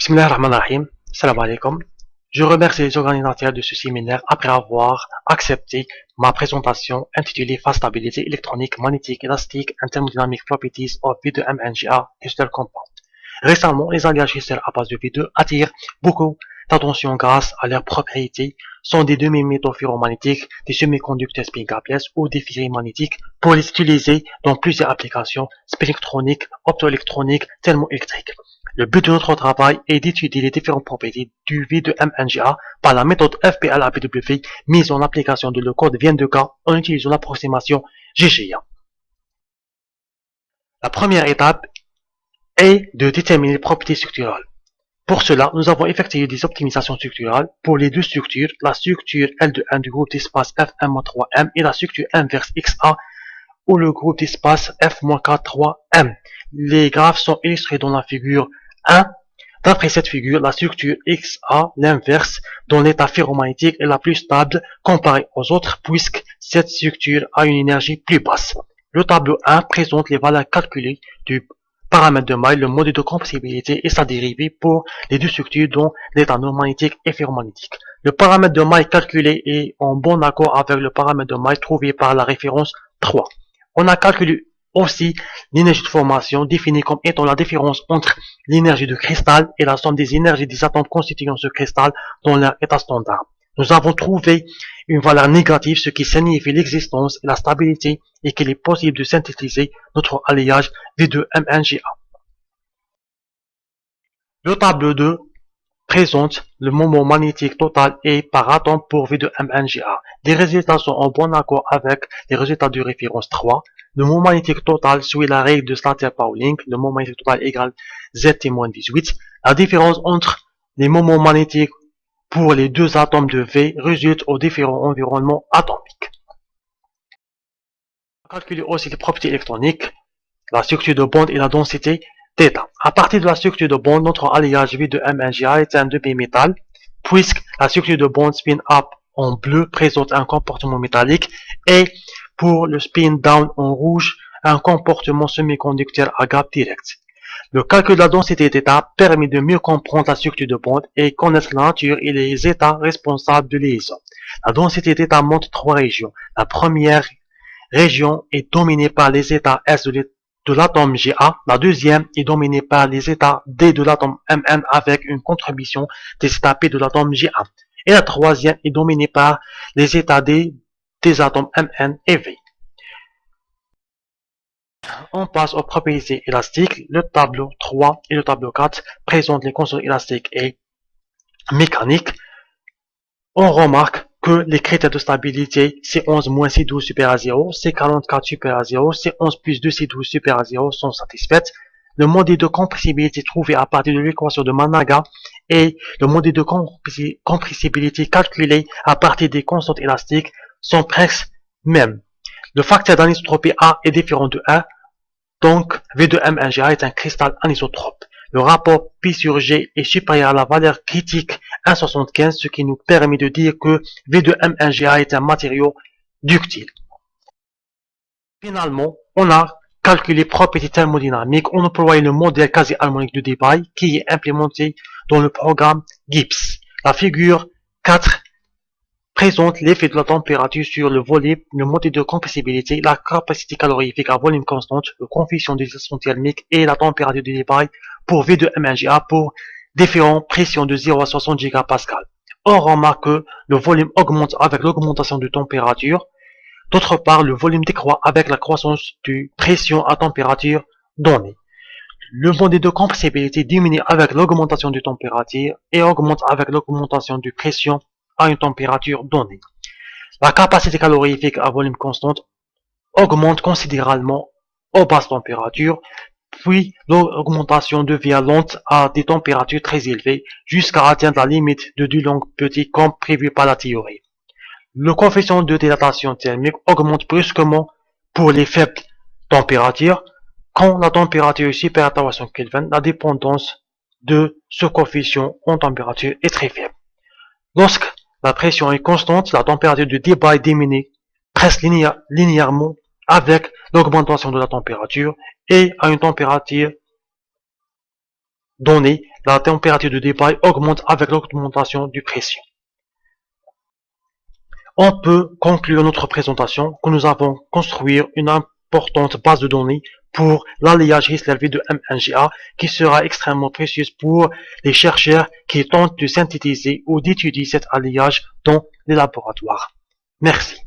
Bismillahirrahmanirrahim. Salam alaikum. Je remercie les organisateurs de ce séminaire après avoir accepté ma présentation intitulée Phase Stability électronique, magnétique, élastique, and thermodynamic properties of V2MNGA Crystal Compound. Récemment, les alliages cristaux à base de V2 attirent beaucoup d'attention grâce à leurs propriétés, sont des demi-métaux ferromagnétiques, des semi-conducteurs spin gapless ou des fils magnétiques pour les utiliser dans plusieurs applications spectroniques, optoélectroniques, thermoélectriques. Le but de notre travail est d'étudier les différentes propriétés du V2MNGA par la méthode FPLAPW mise en application de le code VN2K en utilisant l'approximation GGA. La première étape est de déterminer les propriétés structurales. Pour cela, nous avons effectué des optimisations structurales pour les deux structures, la structure L2N du groupe d'espace F1-3M et la structure inverse XA ou le groupe d'espace F-4-3M. Les graphes sont illustrés dans la figure 1. D'après cette figure, la structure XA, l'inverse, dont l'état ferromagnétique est la plus stable comparée aux autres puisque cette structure a une énergie plus basse. Le tableau 1 présente les valeurs calculées du paramètre de Maille, le modèle de compressibilité et sa dérivée pour les deux structures dont l'état non magnétique et ferromagnétique. Le paramètre de Maille calculé est en bon accord avec le paramètre de Maille trouvé par la référence 3. On a calculé aussi l'énergie de formation définie comme étant la différence entre l'énergie de cristal et la somme des énergies des atomes constituant ce cristal dans leur état standard. Nous avons trouvé une valeur négative, ce qui signifie l'existence et la stabilité et qu'il est possible de synthétiser notre alliage V2MNGA. Le tableau 2 présente le moment magnétique total et par atome pour V2MNGA. Les résultats sont en bon accord avec les résultats de référence 3. Le moment magnétique total suit la règle de Slater-Pauling. Le moment magnétique total égale ZT-18. La différence entre les moments magnétiques pour les deux atomes de V résulte aux différents environnements atomiques. Calculer aussi les propriétés électroniques, la structure de bande et la densité θ. À partir de la structure de bande, notre alliage V2MNGA est un demi-métal, puisque la structure de bande spin-up en bleu présente un comportement métallique et pour le spin-down en rouge, un comportement semi-conducteur à gap direct. Le calcul de la densité θ permet de mieux comprendre la structure de bande et connaître la nature et les états responsables de liaison. La densité θ montre trois régions. La première région est dominée par les états S de l'atome Ga. La deuxième est dominée par les états D de l'atome Mn avec une contribution des états P de l'atome Ga. Et la troisième est dominée par les états D des atomes Mn et V. On passe aux propriétés élastiques. Le tableau 3 et le tableau 4 présentent les constantes élastiques et mécaniques. On remarque que les critères de stabilité C11 moins C12 supérieur à 0, C44 supérieur à 0, C11 plus 2 C12 supérieur à 0 sont satisfaites. Le modèle de compressibilité trouvé à partir de l'équation de Managa et le modèle de compressibilité calculé à partir des constantes élastiques sont presque mêmes. Le facteur d'anisotropie A est différent de 1, donc V2MNGA est un cristal anisotrope. Le rapport Pi sur G est supérieur à la valeur critique 1,75, ce qui nous permet de dire que V2MNGA est un matériau ductile. Finalement, on a calculé les propriétés thermodynamiques. On emploie le modèle quasi-harmonique de Debye qui est implémenté dans le programme Gibbs. La figure 4 présente l'effet de la température sur le volume, le modèle de compressibilité, la capacité calorifique à volume constante, le coefficient d'excitation thermique et la température de Debye pour V2MNGA pour différentes pressions de 0 à 60 gigapascal. On remarque que le volume augmente avec l'augmentation de température. D'autre part, le volume décroît avec la croissance de pression à température donnée. Le modèle de compressibilité diminue avec l'augmentation de température et augmente avec l'augmentation de pression à une température donnée. La capacité calorifique à volume constant augmente considérablement aux basses températures, puis l'augmentation devient lente à des températures très élevées jusqu'à atteindre la limite de Dulong-Petit comme prévu par la théorie. Le coefficient de dilatation thermique augmente brusquement pour les faibles températures. Quand la température est supérieure à 300 Kelvin, la dépendance de ce coefficient en température est très faible. Lorsque la pression est constante, la température de Debye diminue presque linéairement avec l'augmentation de la température et à une température donnée, La température de départ augmente avec l'augmentation du pression. On peut conclure notre présentation que nous avons construit une importante base de données pour l'alliage risque élevé de MNGA qui sera extrêmement précieuse pour les chercheurs qui tentent de synthétiser ou d'étudier cet alliage dans les laboratoires. Merci.